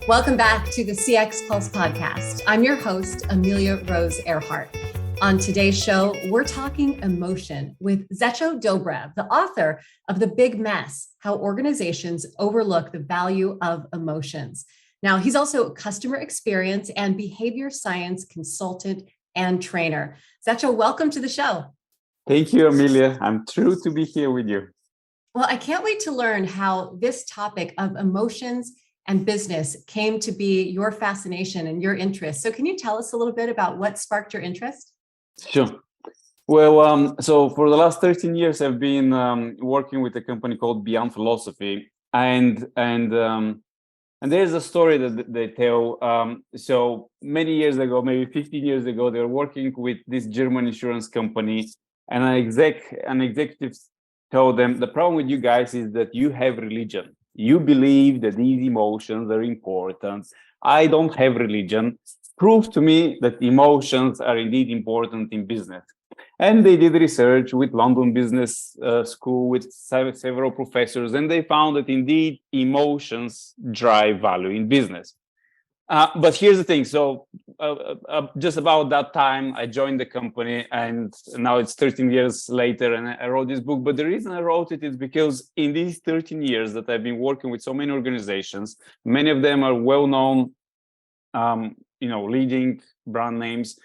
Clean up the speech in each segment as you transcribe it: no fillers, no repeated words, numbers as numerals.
Welcome back to the CX Pulse podcast. I'm your host, Amelia Rose Earhart. On today's show, we're talking emotion with Zhecho Dobrev, the author of The Big Mess, How Organizations Overlook the Value of Emotions. Now, he's also a customer experience and behavior science consultant and trainer. Zhecho, welcome to the show. Thank you, Amelia. I'm thrilled to be here with you. Well, I can't wait to learn how this topic of emotions and business came to be your fascination and your interest. So can you tell us a little bit about what sparked your interest? Sure. Well, so for the last 13 years, I've been working with a company called Beyond Philosophy, and there's a story that they tell. So many years ago, maybe 15 years ago, they were working with this German insurance company, and an executive told them, the problem with you guys is that you have religion. You believe that these emotions are important. I don't have religion. Prove to me that emotions are indeed important in business. And they did research with London Business School, with several professors, and they found that indeed emotions drive value in business. But here's the thing. So just about that time, I joined the company, and now it's 13 years later, and I wrote this book. But the reason I wrote it is because in these 13 years that I've been working with so many organizations, many of them are well-known, leading brand names.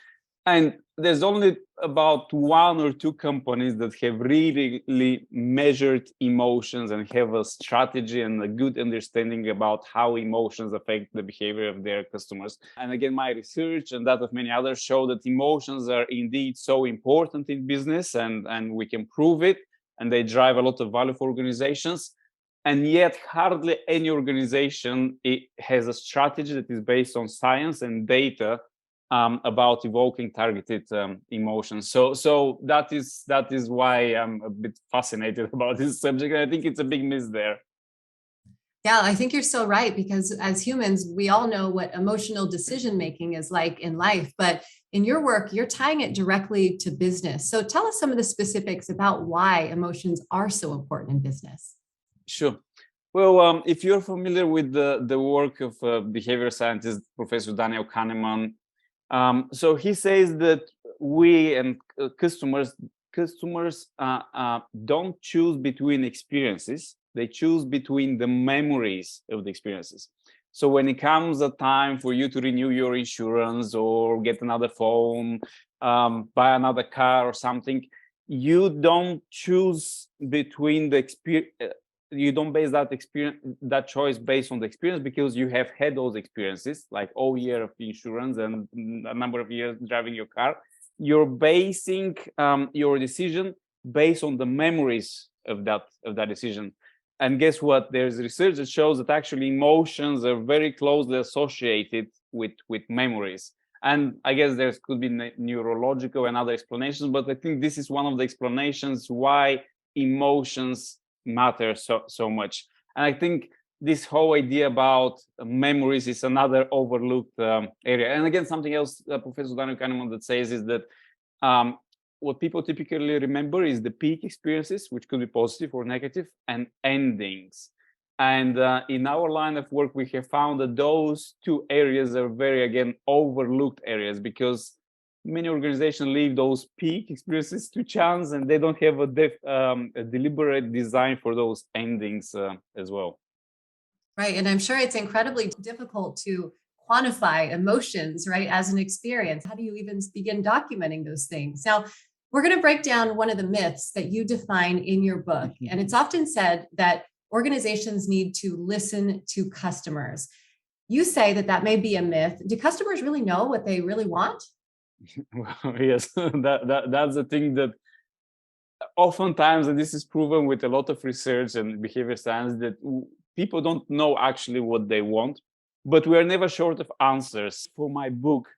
And there's only about one or two companies that have really measured emotions and have a strategy and a good understanding about how emotions affect the behavior of their customers. And again, my research and that of many others show that emotions are indeed so important in business, and we can prove it, and they drive a lot of value for organizations. And yet hardly any organization has a strategy that is based on science and data about evoking targeted emotions. So that is why I'm a bit fascinated about this subject. And I think it's a big miss there. Yeah, I think you're so right, because as humans, we all know what emotional decision making is like in life. But in your work, you're tying it directly to business. So tell us some of the specifics about why emotions are so important in business. Sure. Well, if you're familiar with the work of behavior scientist, Professor Daniel Kahneman, so he says that we and customers don't choose between experiences. They choose between the memories of the experiences. So when it comes a time for you to renew your insurance or get another phone, buy another car or something, you don't choose between the experience. You don't base that choice based on the experience, because you have had those experiences, like all year of insurance and a number of years driving your car. You're basing your decision based on the memories of that decision. And guess what? There's research that shows that actually emotions are very closely associated with memories. And I guess there could be neurological and other explanations, but I think this is one of the explanations why emotions matter so much. And I think this whole idea about memories is another overlooked area. And again, something else Professor Daniel Kahneman that says is that what people typically remember is the peak experiences, which could be positive or negative, and endings. And in our line of work, we have found that those two areas are very, again, overlooked areas, because many organizations leave those peak experiences to chance, and they don't have a deliberate design for those endings as well. Right. And I'm sure it's incredibly difficult to quantify emotions, right, as an experience. How do you even begin documenting those things? Now, we're going to break down one of the myths that you define in your book. And it's often said that organizations need to listen to customers. You say that may be a myth. Do customers really know what they really want? Well, yes, that's the thing that oftentimes, and this is proven with a lot of research and behavior science, that people don't know actually what they want, but we are never short of answers. For my book,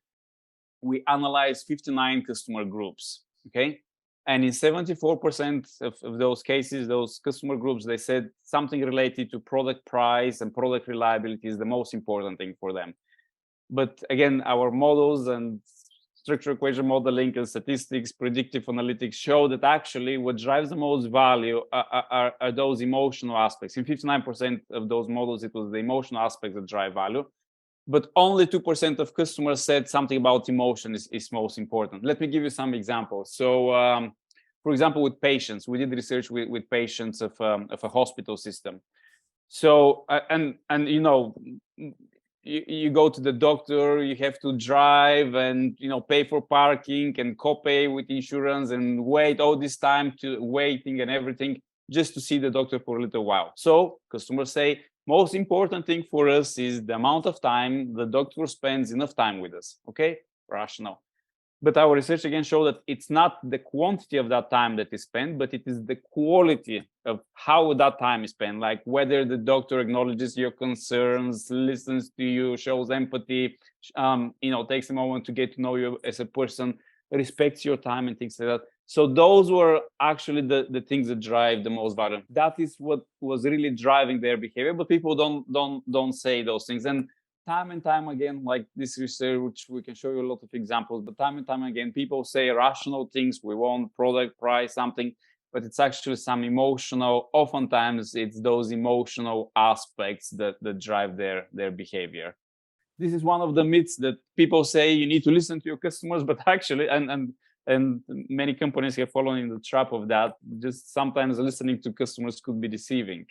we analyzed 59 customer groups, okay? And in 74% of those cases, those customer groups, they said something related to product price and product reliability is the most important thing for them. But again, our models and structural equation modeling and statistics, predictive analytics show that actually what drives the most value are those emotional aspects. In 59% of those models, it was the emotional aspects that drive value. but only 2% of customers said something about emotion is most important. Let me give you some examples. So, for example, with patients, we did research with patients of a hospital system. So, and you know, you go to the doctor, you have to drive and, you know, pay for parking and copay with insurance and wait all this time to waiting and everything just to see the doctor for a little while. So customers say, most important thing for us is the amount of time the doctor spends enough time with us. Okay, rational. But our research again showed that it's not the quantity of that time that is spent, but it is the quality of how that time is spent, like whether the doctor acknowledges your concerns, listens to you, shows empathy, you know, takes a moment to get to know you as a person, respects your time and things like that. So those were actually the things that drive the most value. That is what was really driving their behavior, but people don't say those things. And time again, like this research, we can show you a lot of examples, but time and time again, people say rational things. We want product, price, something, but it's actually some emotional, oftentimes it's those emotional aspects that drive their behavior. This is one of the myths that people say you need to listen to your customers, but actually, and many companies have fallen in the trap of that. Just sometimes listening to customers could be deceiving.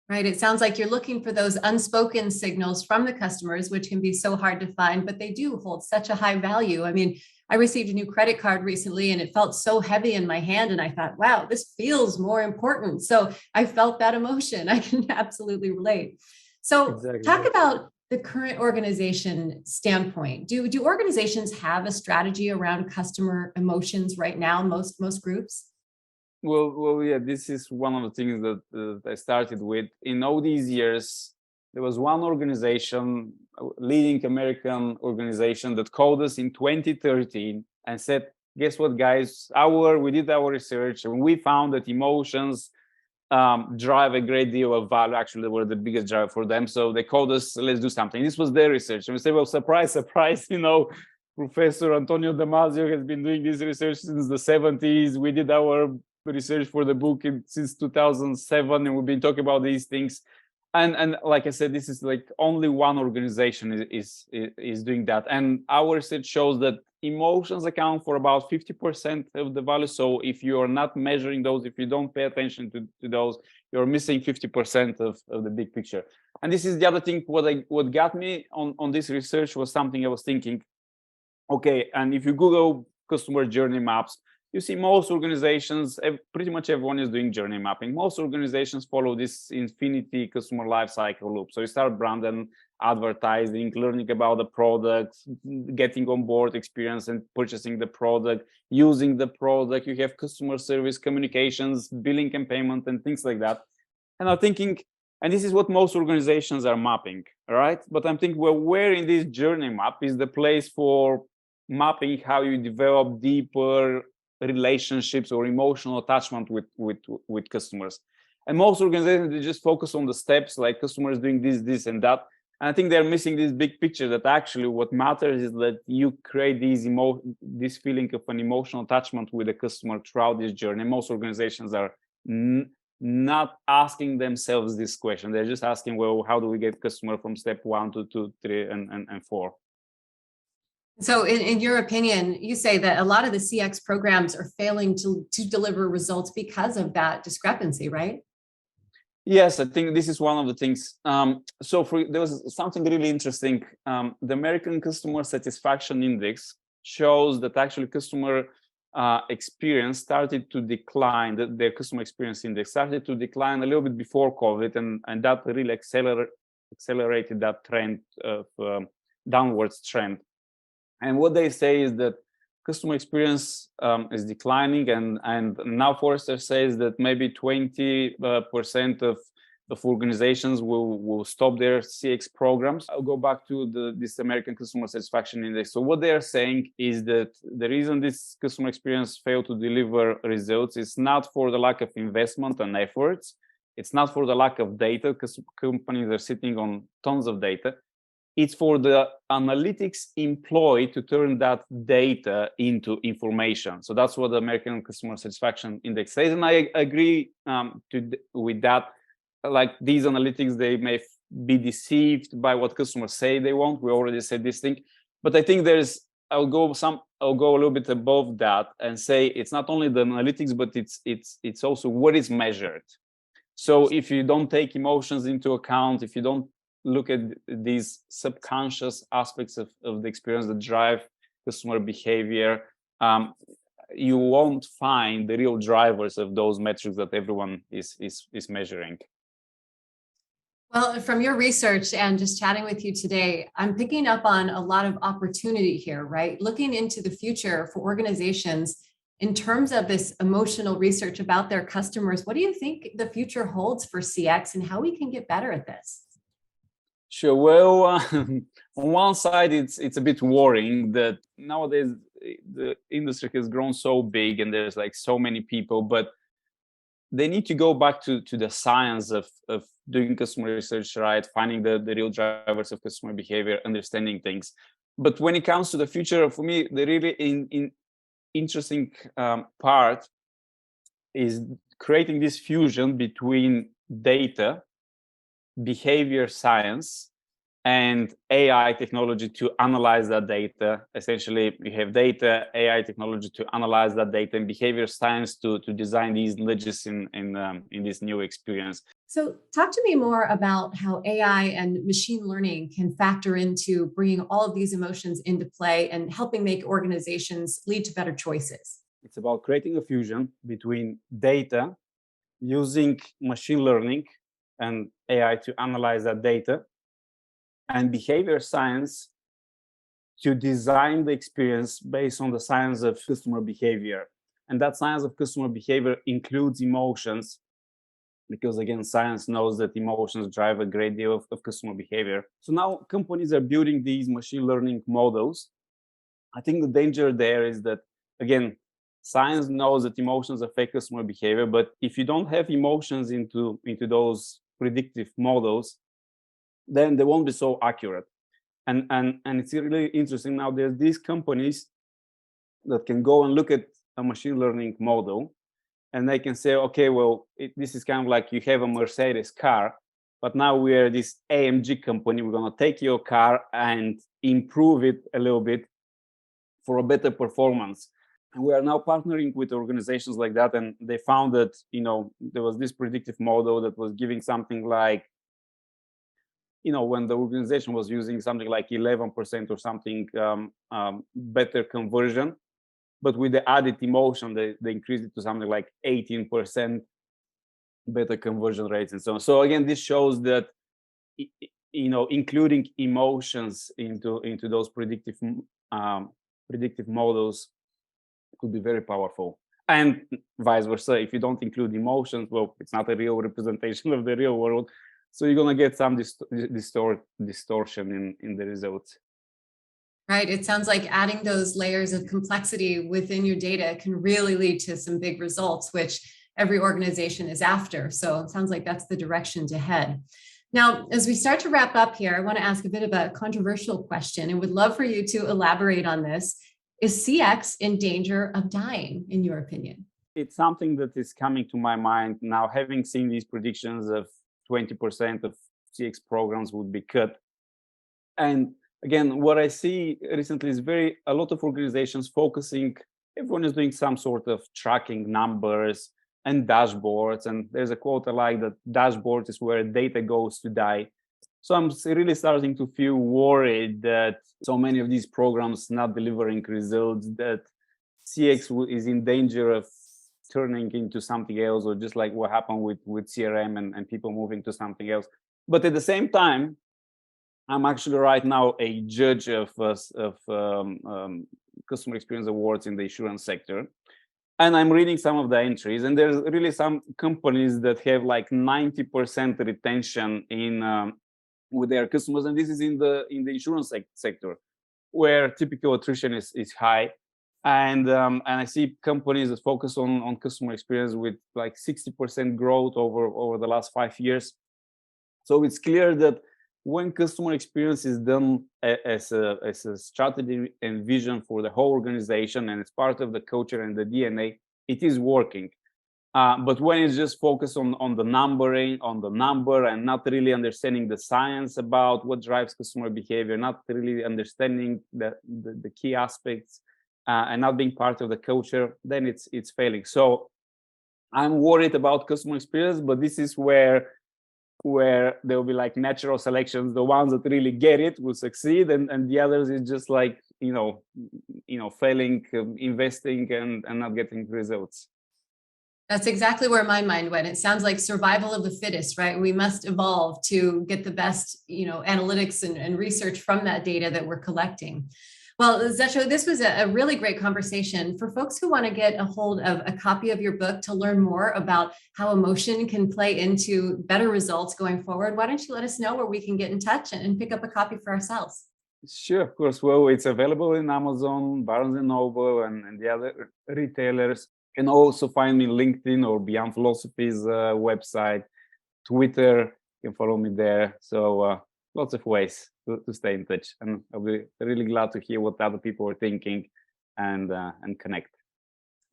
Right. It sounds like you're looking for those unspoken signals from the customers, which can be so hard to find, but they do hold such a high value. I mean, I received a new credit card recently and it felt so heavy in my hand. And I thought, wow, this feels more important. So I felt that emotion. I can absolutely relate. So Exactly. Talk about the current organization standpoint. Do organizations have a strategy around customer emotions right now, most groups? Well, yeah, this is one of the things that I started with. In all these years, there was one organization, a leading American organization, that called us in 2013 and said, guess what, guys, we did our research and we found that emotions drive a great deal of value. Actually, they were the biggest driver for them. So they called us, let's do something. This was their research. And we said, well, surprise, you know, Professor Antonio Damasio has been doing this research since the 70s. We did our research for the book since 2007, and we've been talking about these things. And like I said, this is like only one organization is doing that. And our research shows that emotions account for about 50% of the value. So if you are not measuring those, if you don't pay attention to those, you're missing 50% of the big picture. And this is the other thing. What got me on this research was something I was thinking. Okay, and if you Google customer journey maps, you see most organizations, pretty much everyone is doing journey mapping. Most organizations follow this infinity customer lifecycle loop. So you start branding, advertising, learning about the product, getting on board experience and purchasing the product, using the product. You have customer service, communications, billing and payment, and things like that. And I'm thinking, and this is what most organizations are mapping, all right? But I'm thinking, well, where in this journey map is the place for mapping how you develop deeper relationships or emotional attachment with customers? And most organizations, they just focus on the steps, like customers doing this and that. And I think they're missing this big picture, that actually what matters is that you create this feeling of an emotional attachment with the customer throughout this journey. Most organizations are not asking themselves this question. They're just asking, well, how do we get customer from step 1 to 2, 3, and 4? So in your opinion, you say that a lot of the CX programs are failing to deliver results because of that discrepancy, right? Yes, I think this is one of the things. There was something really interesting. The American Customer Satisfaction Index shows that actually customer experience started to decline. Their customer experience index started to decline a little bit before COVID, and that really accelerated that trend of downwards trend. And what they say is that customer experience is declining, and now Forrester says that maybe 20% of organizations will stop their CX programs. I'll go back to this American Customer Satisfaction Index. So what they are saying is that the reason this customer experience failed to deliver results is not for the lack of investment and efforts. It's not for the lack of data, because companies are sitting on tons of data. It's for the analytics employed to turn that data into information. So that's what the American Customer Satisfaction Index says. And I agree with that. Like these analytics, they may be deceived by what customers say they want. We already said this thing, but I think I'll go a little bit above that and say it's not only the analytics, but it's also what is measured. So if you don't take emotions into account, if you don't look at these subconscious aspects of the experience that drive customer behavior, you won't find the real drivers of those metrics that everyone is measuring. Well, from your research and just chatting with you today, I'm picking up on a lot of opportunity here, right? Looking into the future for organizations in terms of this emotional research about their customers. What do you think the future holds for CX and how we can get better at this? Sure. Well, on one side, it's a bit worrying that nowadays the industry has grown so big and there's like so many people, but they need to go back to the science of doing customer research, right? Finding the real drivers of customer behavior, understanding things. But when it comes to the future, for me, the really interesting part is creating this fusion between data, behavior science, and AI technology to analyze that data. Essentially, you have data, AI technology to analyze that data, and behavior science to design these nudges in this new experience. So talk to me more about how AI and machine learning can factor into bringing all of these emotions into play and helping make organizations lead to better choices. It's about creating a fusion between data, using machine learning and AI to analyze that data, and behavior science to design the experience based on the science of customer behavior. And that science of customer behavior includes emotions, because again, science knows that emotions drive a great deal of customer behavior. So now companies are building these machine learning models. I think the danger there is that, again, science knows that emotions affect customer behavior, but if you don't have emotions into those predictive models, then they won't be so accurate. And it's really interesting now. There's these companies that can go and look at a machine learning model, and they can say, okay, well, this is kind of like you have a Mercedes car, but now we are this AMG company. We're going to take your car and improve it a little bit for a better performance. And we are now partnering with organizations like that, and they found that there was this predictive model that was giving something like, when the organization was using something like 11% or something better conversion, but with the added emotion, they increased it to something like 18% better conversion rates and so on. So again, this shows that including emotions into those predictive models could be very powerful. And vice versa, if you don't include emotions, well, it's not a real representation of the real world. So you're going to get some distortion in the results. Right. It sounds like adding those layers of complexity within your data can really lead to some big results, which every organization is after. So it sounds like that's the direction to head. Now, as we start to wrap up here, I want to ask a bit of a controversial question and would love for you to elaborate on this. Is CX in danger of dying, in your opinion? It's something that is coming to my mind now, having seen these predictions of 20% of CX programs would be cut. And again, what I see recently is a lot of organizations focusing, everyone is doing some sort of tracking numbers and dashboards. And there's a quote I like, that dashboard is where data goes to die. So I'm really starting to feel worried that so many of these programs not delivering results, that CX is in danger of turning into something else, or just like what happened with CRM and people moving to something else. But at the same time, I'm actually right now a judge of customer experience awards in the insurance sector. And I'm reading some of the entries, and there's really some companies that have like 90% retention with their customers, and this is in the insurance sector, where typical attrition is high. And I see companies that focus on customer experience with like 60% growth over the last 5 years. So it's clear that when customer experience is done as a strategy and vision for the whole organization, and it's part of the culture and the DNA, it is working. But when it's just focused on the numbering, on the number, and not really understanding the science about what drives customer behavior, not really understanding the key aspects, and not being part of the culture, then it's failing. So I'm worried about customer experience, but this is where there will be like natural selections. The ones that really get it will succeed, and the others is just like failing, investing and not getting results. That's exactly where my mind went. It sounds like survival of the fittest, right? We must evolve to get the best, analytics and research from that data that we're collecting. Well, Zhecho, this was a really great conversation. For folks who want to get a hold of a copy of your book to learn more about how emotion can play into better results going forward, why don't you let us know where we can get in touch and pick up a copy for ourselves? Sure, of course. Well, it's available in Amazon, Barnes & Noble, and the other retailers. You can also find me LinkedIn or Beyond Philosophy's website, Twitter. You can follow me there. So lots of ways to stay in touch. And I'll be really glad to hear what other people are thinking and connect.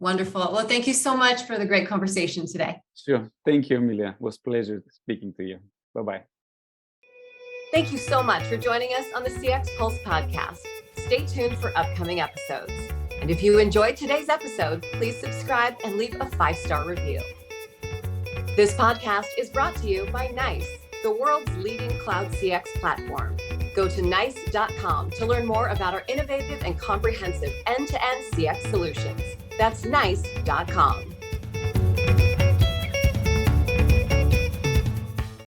Wonderful. Well, thank you so much for the great conversation today. Sure. Thank you, Amelia. It was a pleasure speaking to you. Bye-bye. Thank you so much for joining us on the CX Pulse podcast. Stay tuned for upcoming episodes. And if you enjoyed today's episode, please subscribe and leave a 5-star review. This podcast is brought to you by NICE, the world's leading cloud CX platform. Go to nice.com to learn more about our innovative and comprehensive end-to-end CX solutions. That's nice.com.